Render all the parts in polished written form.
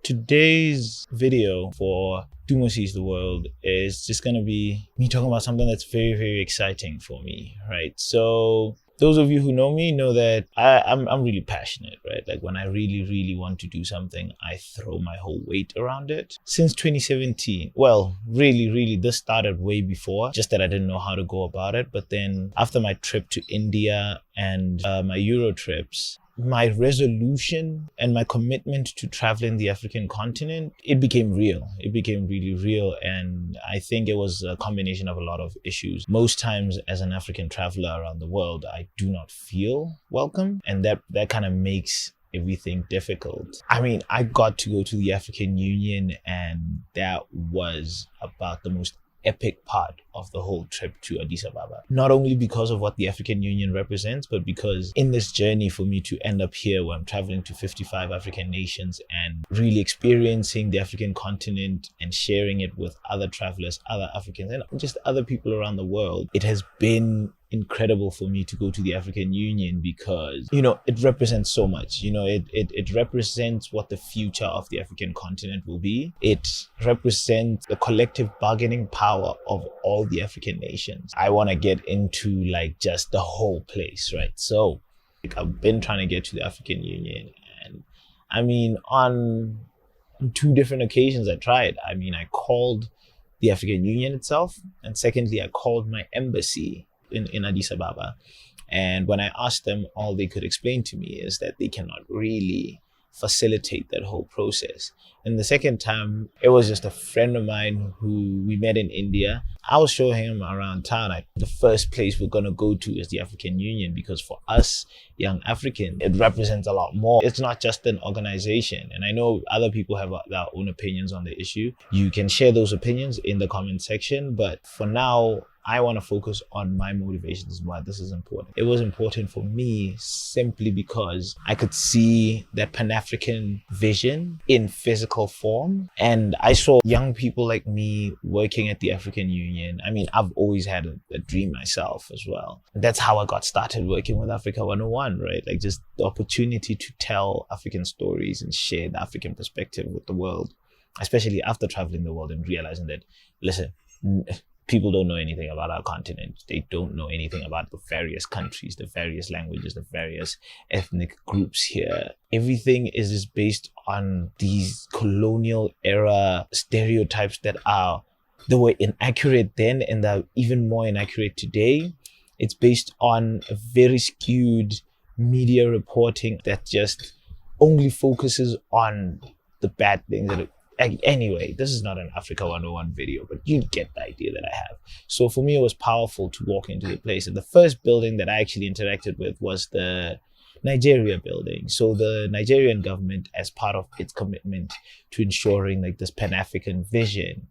Today's video for Dumo Sees the World is just going to be me talking about something that's very, very exciting for me, right? So those of you who know me know that I'm really passionate, right? Like when I really want to do something, I throw my whole weight around it. Since 2017, well, really, this started way before, just that I didn't know how to go about it. But then after my trip to India and my Euro trips, my resolution and my commitment to traveling the African continent, it became real. It became really real. And I think it was a combination of a lot of issues. Most times as an African traveler around the world, I do not feel welcome. And that kind of makes everything difficult. I mean, I got to go to the African Union, and that was about the most epic part of the whole trip to Addis Ababa. Not only because of what the African Union represents, but because in this journey for me to end up here where I'm traveling to 55 African nations and really experiencing the African continent and sharing it with other travelers, other Africans, and just other people around the world, it has been incredible for me to go to the African Union because, you know, it represents so much. You know, it represents what the future of the African continent will be. It represents the collective bargaining power of all the African nations. I want to get into like just the whole place, right? So like, I've been trying to get to the African Union, and I mean, on two different occasions I tried. I mean, I called the African Union itself, and secondly, I called my embassy in Addis Ababa. And when I asked them, all they could explain to me is that they cannot really facilitate that whole process. And the second time, it was just a friend of mine who we met in India. I was showing him around town. The first place we're going to go to is the African Union, because for us young Africans, it represents a lot more. It's not just an organization. And I know other people have their own opinions on the issue. You can share those opinions in the comment section. But for now, I want to focus on my motivations and why this is important. It was important for me simply because I could see that Pan-African vision in physical form. And I saw young people like me working at the African Union. I mean, I've always had a dream myself as well. And that's how I got started working with Africa 101, right? Like just the opportunity to tell African stories and share the African perspective with the world, especially after traveling the world and realizing that, listen, people don't know anything about our continent. They don't know anything about the various countries, the various languages, the various ethnic groups here. Everything is just based on these colonial era stereotypes that were inaccurate then and are even more inaccurate today. It's based on a very skewed media reporting that just only focuses on the bad things that anyway, this is not an Africa 101 video, but you get the idea that I have. So for me, it was powerful to walk into the place. And the first building that I actually interacted with was the Nigeria building. So the Nigerian government, as part of its commitment to ensuring like this Pan-African vision,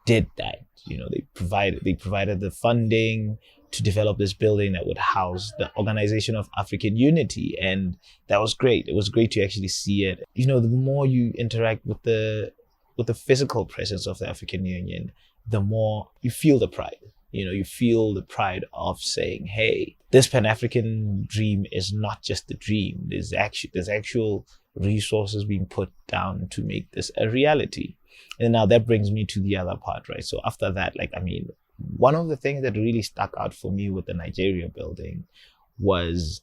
did that. You know, they provided the funding to develop this building that would house the Organization of African Unity. And that was great. It was great to actually see it. You know, the more you interact with the physical presence of the African Union, the more you feel the pride. You know, you feel the pride of saying, hey, this Pan-African dream is not just a dream. There's actual resources being put down to make this a reality. And now that brings me to the other part, right? So after that, like, I mean, one of the things that really stuck out for me with the Nigeria building was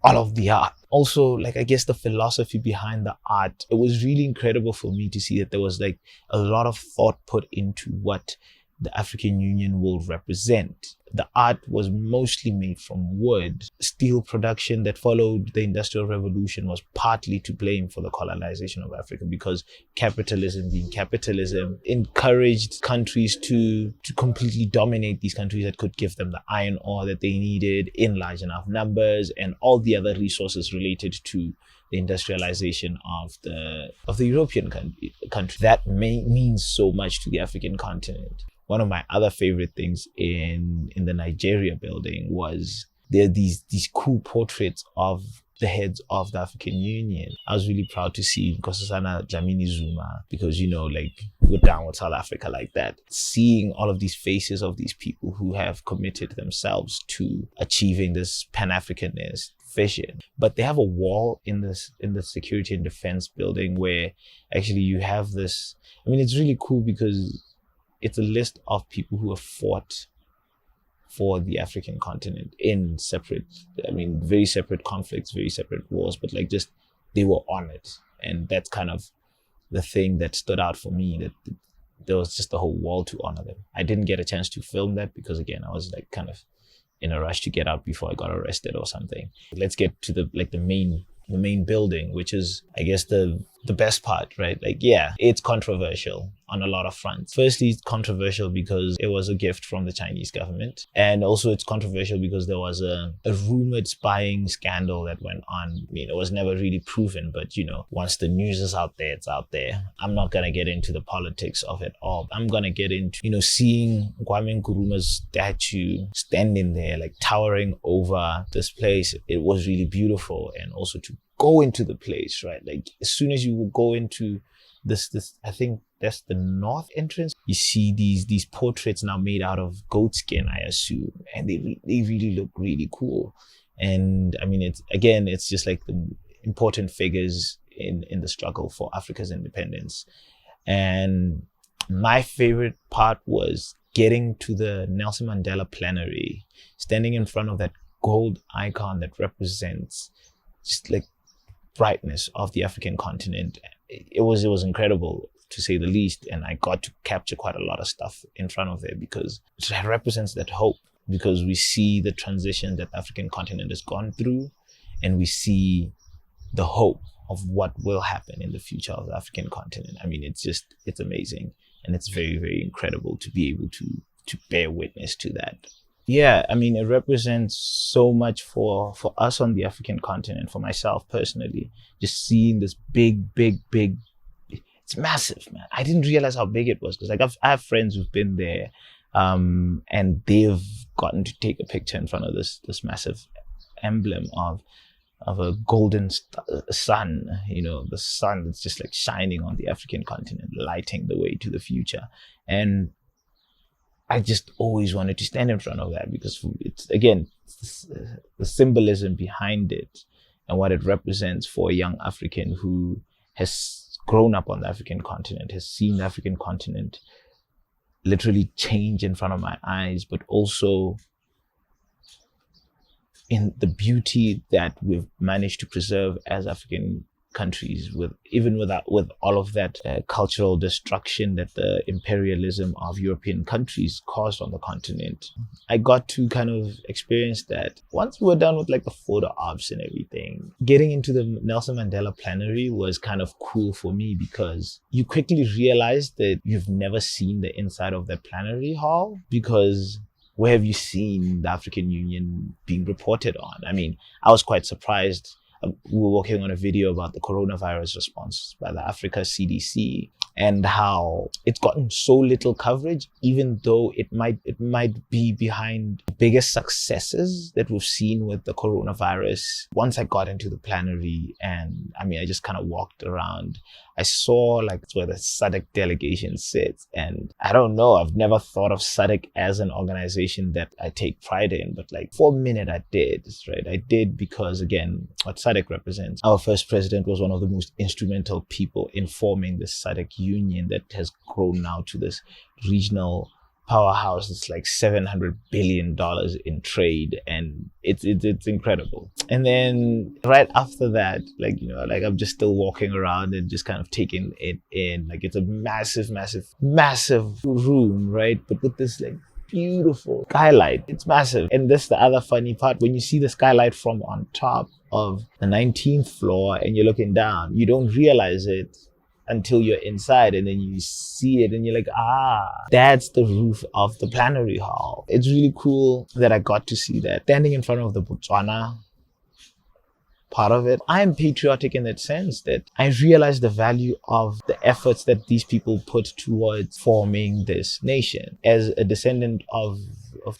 all of the art. Also, like, I guess the philosophy behind the art. It was really incredible for me to see that there was like a lot of thought put into what the African Union will represent. The art was mostly made from wood. Steel production that followed the Industrial Revolution was partly to blame for the colonization of Africa, because capitalism being capitalism encouraged countries to completely dominate these countries that could give them the iron ore that they needed in large enough numbers and all the other resources related to the industrialization of the European country. That means so much to the African continent. One of my other favorite things in the Nigeria building was there are these cool portraits of the heads of the African Union. I was really proud to see Nkosazana Dlamini Zuma, because, you know, like, we're down with South Africa like that. Seeing all of these faces of these people who have committed themselves to achieving this Pan-Africanness vision. But they have a wall in the security and defense building where actually you have this. I mean, it's really cool because it's a list of people who have fought for the African continent in separate, I mean, very separate conflicts, very separate wars, but like just they were honored. And that's kind of the thing that stood out for me, that there was just a whole wall to honor them. I didn't get a chance to film that because again, I was like kind of in a rush to get out before I got arrested or something. Let's get to the main building, which is, I guess, the best part, right? Like, yeah, it's controversial on a lot of fronts. Firstly, it's controversial because it was a gift from the Chinese government. And also it's controversial because there was a rumored spying scandal that went on. I mean, it was never really proven, but you know, once the news is out there, it's out there. I'm not going to get into the politics of it all. I'm going to get into, you know, seeing Kwame Nkrumah's statue standing there, like towering over this place. It was really beautiful. And also to go into the place, right? Like as soon as you will go into this, I think that's the north entrance. You see these portraits now made out of goat skin, I assume, and they really look really cool. And I mean, it's just like the important figures in the struggle for Africa's independence. And my favorite part was getting to the Nelson Mandela Plenary, standing in front of that gold icon that represents just like brightness of the African continent. It was incredible, to say the least, and I got to capture quite a lot of stuff in front of there because it represents that hope, because we see the transition that the African continent has gone through, and we see the hope of what will happen in the future of the African continent. I mean, it's amazing, and it's very, very incredible to be able to bear witness to that. Yeah, I mean, it represents so much for us on the African continent, for myself personally, just seeing this big, it's massive, man. I didn't realize how big it was because like I have friends who've been there and they've gotten to take a picture in front of this massive emblem of a golden sun, you know, the sun that's just like shining on the African continent, lighting the way to the future. And I just always wanted to stand in front of that because it's, again, the symbolism behind it and what it represents for a young African who has grown up on the African continent, has seen the African continent literally change in front of my eyes, but also in the beauty that we've managed to preserve as African countries, with all of that cultural destruction that the imperialism of European countries caused on the continent. I got to kind of experience that once we were done with like the photo ops and everything. Getting into the Nelson Mandela Plenary was kind of cool for me because you quickly realize that you've never seen the inside of the plenary hall, because where have you seen the African Union being reported on? I mean, I was quite surprised. We were working on a video about the coronavirus response by the Africa CDC and how it's gotten so little coverage, even though it might be behind the biggest successes that we've seen with the coronavirus. Once I got into the plenary, and I mean, I just kind of walked around, I saw like where the SADC delegation sits. And I don't know, I've never thought of SADC as an organization that I take pride in, but like for a minute I did, right? I did because, again, what SADC represents. Our first president was one of the most instrumental people in forming the SADC union that has grown now to this regional powerhouse. It's like $700 billion in trade, and it's incredible. And then right after that, like, you know, like I'm just still walking around and just kind of taking it in. Like it's a massive room, right? But with this like beautiful skylight, it's massive. And that's the other funny part. When you see the skylight from on top of the 19th floor and you're looking down, you don't realize it until you're inside, and then you see it and you're like, that's the roof of the plenary hall. It's really cool that I got to see that. Standing in front of the Botswana part of it, I am patriotic in that sense that I realize the value of the efforts that these people put towards forming this nation. As a descendant of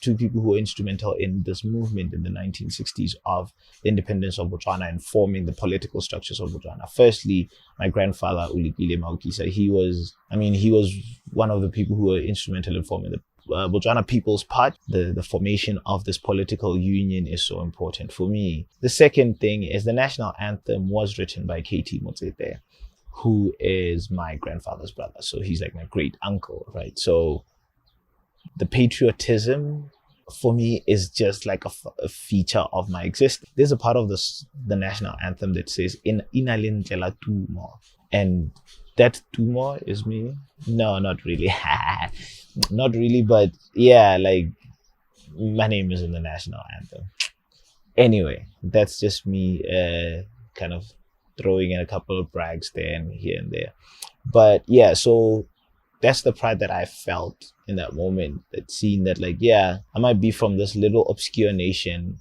two people who were instrumental in this movement in the 1960s of the independence of Botswana and forming the political structures of Botswana. Firstly, my grandfather, Ulikile Maukisa, he was one of the people who were instrumental in forming Botswana people's part, the formation of this political union is so important for me. The second thing is the national anthem was written by KT Motsete, who is my grandfather's brother. So he's like my great uncle, right? So the patriotism for me is just like a feature of my existence. There's a part of the national anthem that says in Inalin Tlela Tumo, and that Tumo is me. No, not really. Not really, but yeah, like my name is in the national anthem. Anyway, that's just me kind of throwing in a couple of brags there and here and there. But yeah, so that's the pride that I felt in that moment, that seeing that, like, yeah, I might be from this little obscure nation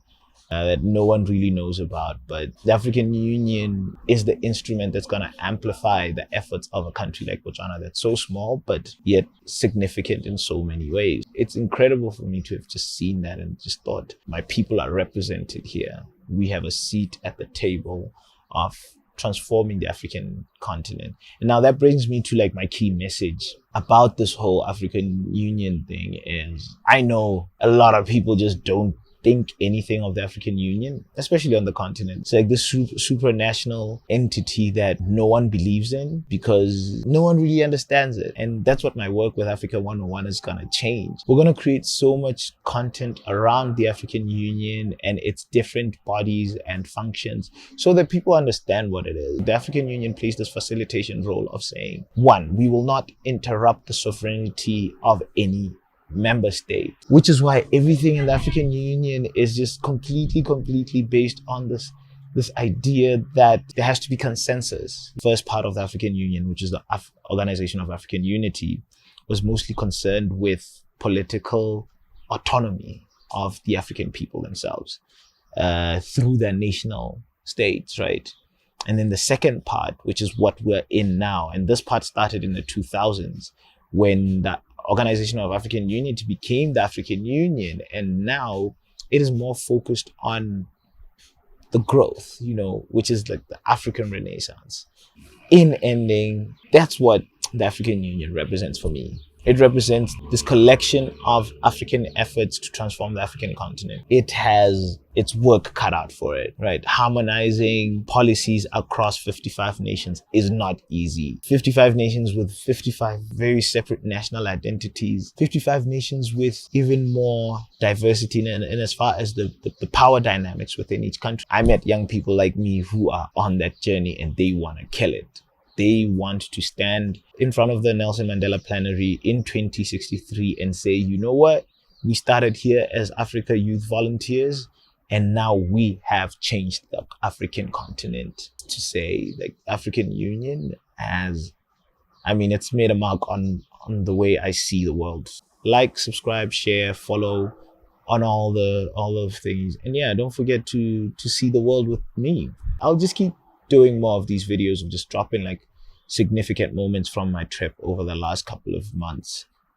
that no one really knows about, but the African Union is the instrument that's going to amplify the efforts of a country like Botswana that's so small, but yet significant in so many ways. It's incredible for me to have just seen that and just thought, my people are represented here. We have a seat at the table of transforming the African continent. And now that brings me to like my key message about this whole African Union thing is, I know a lot of people just don't think anything of the African Union, especially on the continent. It's like this supranational entity that no one believes in because no one really understands it. And that's what my work with Africa 101 is going to change. We're going to create so much content around the African Union and its different bodies and functions so that people understand what it is. The African Union plays this facilitation role of saying, one, we will not interrupt the sovereignty of any member state, which is why everything in the African Union is just completely based on this idea that there has to be consensus. The first part of the African Union, which is the Organization of African Unity, was mostly concerned with political autonomy of the African people themselves through their national states, right? And then the second part, which is what we're in now, and this part started in the 2000s when the Organization of African Unity became the African Union, and now it is more focused on the growth, you know, which is like the African Renaissance. In ending, that's what the African Union represents for me. It represents this collection of African efforts to transform the African continent. It has its work cut out for it, right? Harmonizing policies across 55 nations is not easy. 55 nations with 55 very separate national identities. 55 nations with even more diversity in as far as the power dynamics within each country. I met young people like me who are on that journey and they want to kill it. They want to stand in front of the Nelson Mandela Plenary in 2063 and say, you know what? We started here as Africa Youth Volunteers, and now we have changed the African continent. To say, like, African Union as, I mean, it's made a mark on the way I see the world. Like, subscribe, share, follow on all those things. And yeah, don't forget to see the world with me. I'll just keep doing more of these videos of just dropping like significant moments from my trip over the last couple of months.